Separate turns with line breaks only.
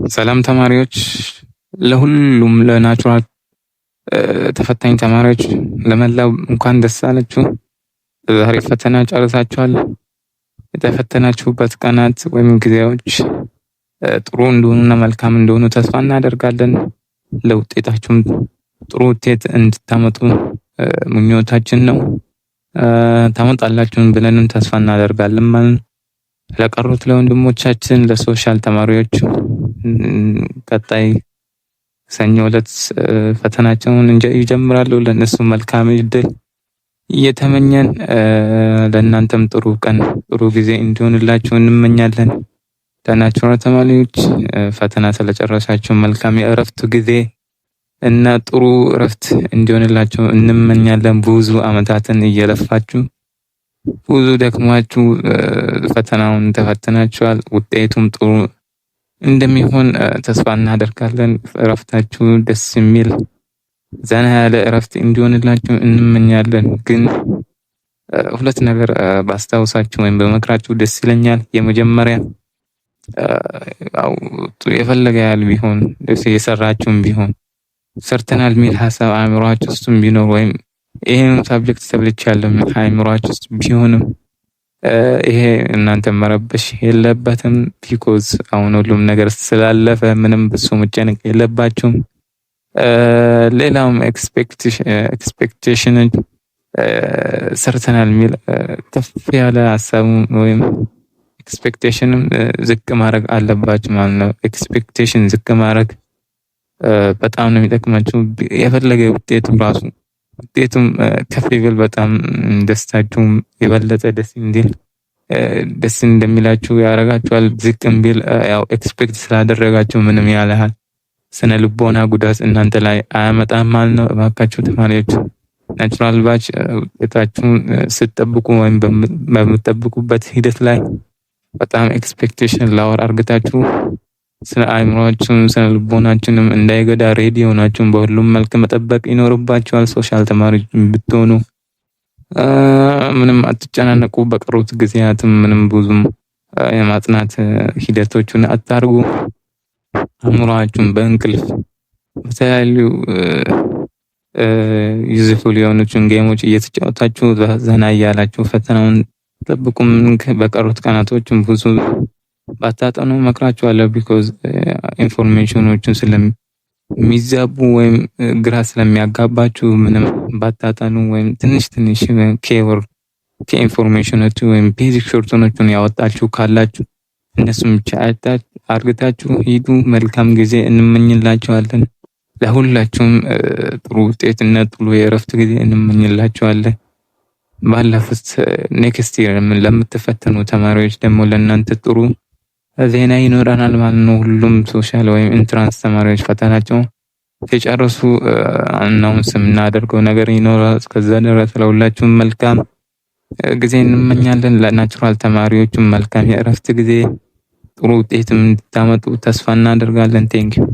ሰላም ተማሪዎች፣ ለሁሉም ለናቹራል ተፈታኝ ተማሪዎች ለመላው እንኳን ደስ አላችሁ። ዛሬ ፈተና ጨርሳችኋል። የተፈተናችሁበት ቀናት ወይም ጊዜዎች ጥሩ እንደሆኑና መልካም እንደሆኑ ተስፋ እናደርጋለን። ለውጤታችሁም ጥሩ ውጤት እንድታመጡ ምኞታችን ነው። ታመጣላችሁ ብለንም ተስፋ እናደርጋለን ማለት ነው። ለቀሩት ለወንድሞቻችን ለሶሻል ተማሪዎች ቀጣይ ሰኞ ዕለት ፈተናቸውን ይጀምራሉ። ለነሱ መልካም እድል እየተመኘን ለእናንተም ጥሩ ቀን ጥሩ ጊዜ እንዲሆንላችሁ እንመኛለን። ለናቹራል ተማሪዎች ፈተና ስለጨረሳችሁ መልካም የእረፍት ጊዜ እና ጥሩ እረፍት እንዲሆንላችሁ እንመኛለን። ብዙ አመታትን እየለፋችሁ ብዙ ደክማችሁ ፈተናውን ተፈትናችኋል። ውጤቱም ጥሩ እንደሚሆን ተስፋ እናደርጋለን። እረፍታችሁ ደስ የሚል ዘና ያለ እረፍት እንዲሆንላችሁ እንመኛለን። ግን ሁለት ነገር ባስታውሳችሁ ወይም በመክራችሁ ደስ ይለኛል። የመጀመሪያ የፈለገ ያህል ቢሆን የሰራችሁም ቢሆን ሰርተናል የሚል ሀሳብ አእምሯችሁ ውስጥ ቢኖር ወይም ይሄን ሳብጀክት ተብልቻለሁ አእምሯችሁ ውስጥ ቢሆንም ይሄ እናንተ መረበሽ የለበትም። ቢኮዝ አሁን ሁሉም ነገር ስላለፈ ምንም በሱ መጨነቅ የለባችሁም። ሌላውም ኤክስፔክቴሽን ሰርተናል የሚል ከፍ ያለ ሀሳብ ወይም ኤክስፔክቴሽንም ዝቅ ማድረግ አለባችሁ ማለት ነው። ኤክስፔክቴሽን ዝቅ ማድረግ በጣም ነው የሚጠቅማችሁ። የፈለገ ውጤቱም ከፍ ይበል በጣም ደስታችሁም የበለጠ ደስ እንደሚላችሁ ያረጋችኋል። ዝቅም ቢል ያው ኤክስፔክት ስላደረጋችሁ ምንም ያህል ስነ ልቦና ጉዳት እናንተ ላይ አያመጣም ማለት ነው። እባካችሁ ተማሪዎች ናቹራል ባች ውጤታችሁን ስትጠብቁ ወይም በምትጠብቁበት ሂደት ላይ በጣም ኤክስፔክቴሽን ላወር አርግታችሁ ስለ አእምሮአችሁም ስነ ልቦናችሁንም እንዳይጎዳ ሬዲ ሆናችሁም በሁሉም መልክ መጠበቅ ይኖርባችኋል። ሶሻል ተማሪዎች ብትሆኑ ምንም አትጨናነቁ። በቀሩት ጊዜያትም ምንም ብዙም የማጥናት ሂደቶችን አታርጉ። አእምሮአችሁን በእንቅልፍ በተለያዩ ዩዝፉል የሆኑትን ጌሞች እየተጫወታችሁ ዘና እያላችሁ ፈተናውን ጠብቁም። በቀሩት ቀናቶችም ብዙ ባታጠኑ መክራችኋለሁ። ቢኮዝ ኢንፎርሜሽኖችን ስለሚዛቡ ወይም ግራ ስለሚያጋባችሁ ምንም ባታጠኑ ወይም ትንሽ ከኢንፎርሜሽኖቹ ወይም ቤዚክ ሾርቶኖቹን ያወጣችሁ ካላችሁ እነሱም ብቻ አርግታችሁ ሂዱ። መልካም ጊዜ እንመኝላችኋለን። ለሁላችሁም ጥሩ ውጤትና ጥሩ የእረፍት ጊዜ እንመኝላችኋለን። ባለፉት ኔክስት ይር ለምትፈተኑ ተማሪዎች ደግሞ ለእናንተ ጥሩ ዜና ይኖረናል ማለት ነው። ሁሉም ሶሻል ወይም ኢንትራንስ ተማሪዎች ፈተናቸው ሲጨርሱ አናውንስ የምናደርገው ነገር ይኖራል። እስከዛ ድረስ ለሁላችሁም መልካም ጊዜ እንመኛለን። ለናቹራል ተማሪዎችም መልካም የእረፍት ጊዜ ጥሩ ውጤትም እንድታመጡ ተስፋ እናደርጋለን። ቴንኪው